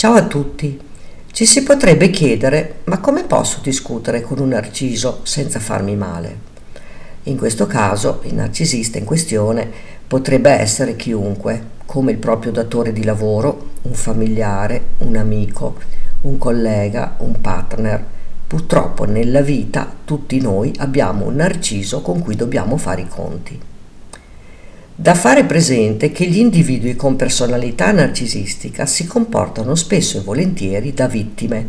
Ciao a tutti. Ci si potrebbe chiedere, ma come posso discutere con un narciso senza farmi male? In questo caso, il narcisista in questione potrebbe essere chiunque, come il proprio datore di lavoro, un familiare, un amico, un collega, un partner. Purtroppo nella vita tutti noi abbiamo un narciso con cui dobbiamo fare i conti. Da fare presente che gli individui con personalità narcisistica si comportano spesso e volentieri da vittime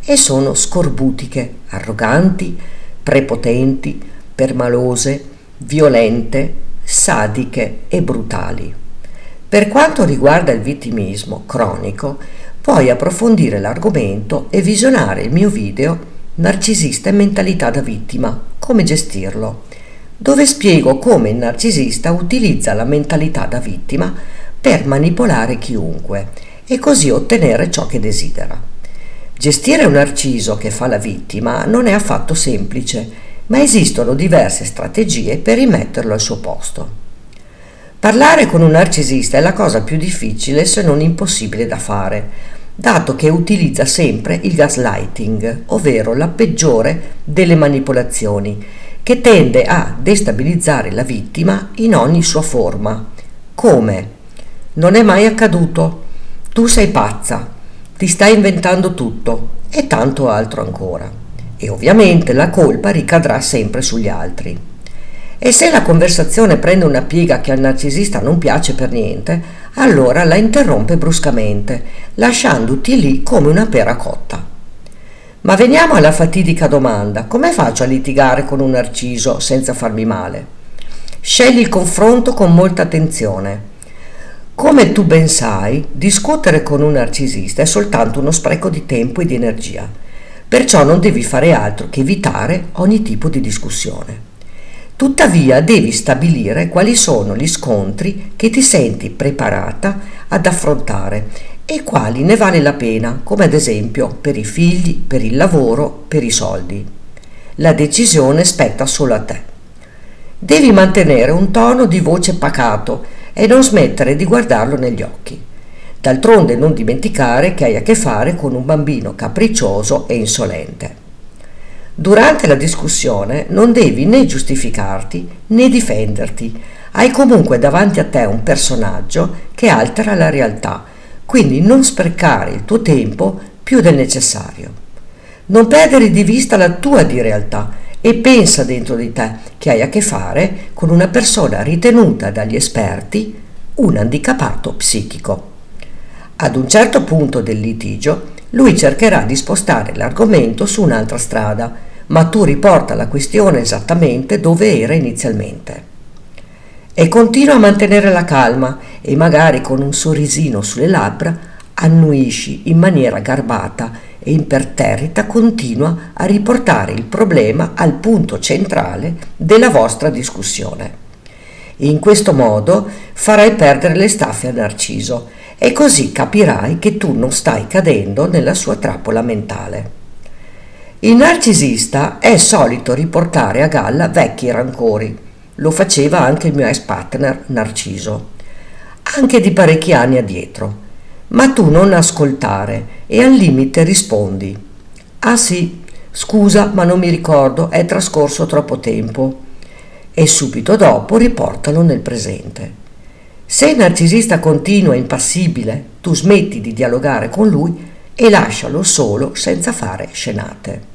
e sono scorbutiche, arroganti, prepotenti, permalose, violente, sadiche e brutali. Per quanto riguarda il vittimismo cronico, puoi approfondire l'argomento e visionare il mio video Narcisista e mentalità da vittima, come gestirlo, dove spiego come il narcisista utilizza la mentalità da vittima per manipolare chiunque e così ottenere ciò che desidera. Gestire un narciso che fa la vittima non è affatto semplice, ma esistono diverse strategie per rimetterlo al suo posto. Parlare con un narcisista è la cosa più difficile, se non impossibile da fare, dato che utilizza sempre il gaslighting, ovvero la peggiore delle manipolazioni, che tende a destabilizzare la vittima in ogni sua forma. Come? Non è mai accaduto. Tu sei pazza. Ti stai inventando tutto e tanto altro ancora. E ovviamente la colpa ricadrà sempre sugli altri. E se la conversazione prende una piega che al narcisista non piace per niente, allora la interrompe bruscamente, lasciandoti lì come una pera cotta. Ma veniamo alla fatidica domanda: come faccio a litigare con un narciso senza farmi male? Scegli il confronto con molta attenzione. Come tu ben sai, discutere con un narcisista è soltanto uno spreco di tempo e di energia, perciò non devi fare altro che evitare ogni tipo di discussione. Tuttavia devi stabilire quali sono gli scontri che ti senti preparata ad affrontare e quali ne vale la pena, come ad esempio per i figli, per il lavoro, per i soldi. La decisione spetta solo a te. Devi mantenere un tono di voce pacato e non smettere di guardarlo negli occhi. D'altronde non dimenticare che hai a che fare con un bambino capriccioso e insolente. Durante la discussione non devi né giustificarti né difenderti. Hai comunque davanti a te un personaggio che altera la realtà, quindi non sprecare il tuo tempo più del necessario. Non perdere di vista la tua di realtà e pensa dentro di te che hai a che fare con una persona ritenuta dagli esperti un handicappato psichico. Ad un certo punto del litigio, lui cercherà di spostare l'argomento su un'altra strada, ma tu riporta la questione esattamente dove era inizialmente. E continua a mantenere la calma e magari con un sorrisino sulle labbra annuisci in maniera garbata e imperterrita continua a riportare il problema al punto centrale della vostra discussione. In questo modo farai perdere le staffe al narciso e così capirai che tu non stai cadendo nella sua trappola mentale. Il narcisista è solito riportare a galla vecchi rancori. Lo faceva anche il mio ex partner Narciso, anche di parecchi anni addietro. Ma tu non ascoltare e al limite rispondi: ah sì, scusa, ma non mi ricordo, è trascorso troppo tempo. E subito dopo riportalo nel presente. Se il narcisista continua impassibile, tu smetti di dialogare con lui e lascialo solo senza fare scenate.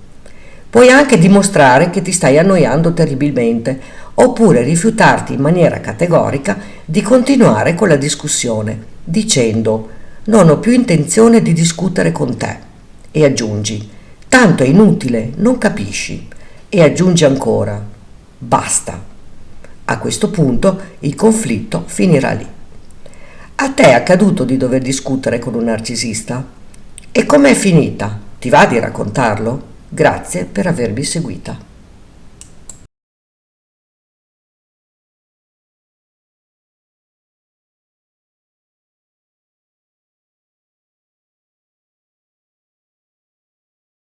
Puoi anche dimostrare che ti stai annoiando terribilmente, oppure rifiutarti in maniera categorica di continuare con la discussione, dicendo: non ho più intenzione di discutere con te. E aggiungi: tanto è inutile, non capisci. E aggiungi ancora: basta. A questo punto il conflitto finirà lì. A te è accaduto di dover discutere con un narcisista? E com'è finita? Ti va di raccontarlo? Grazie per avermi seguita.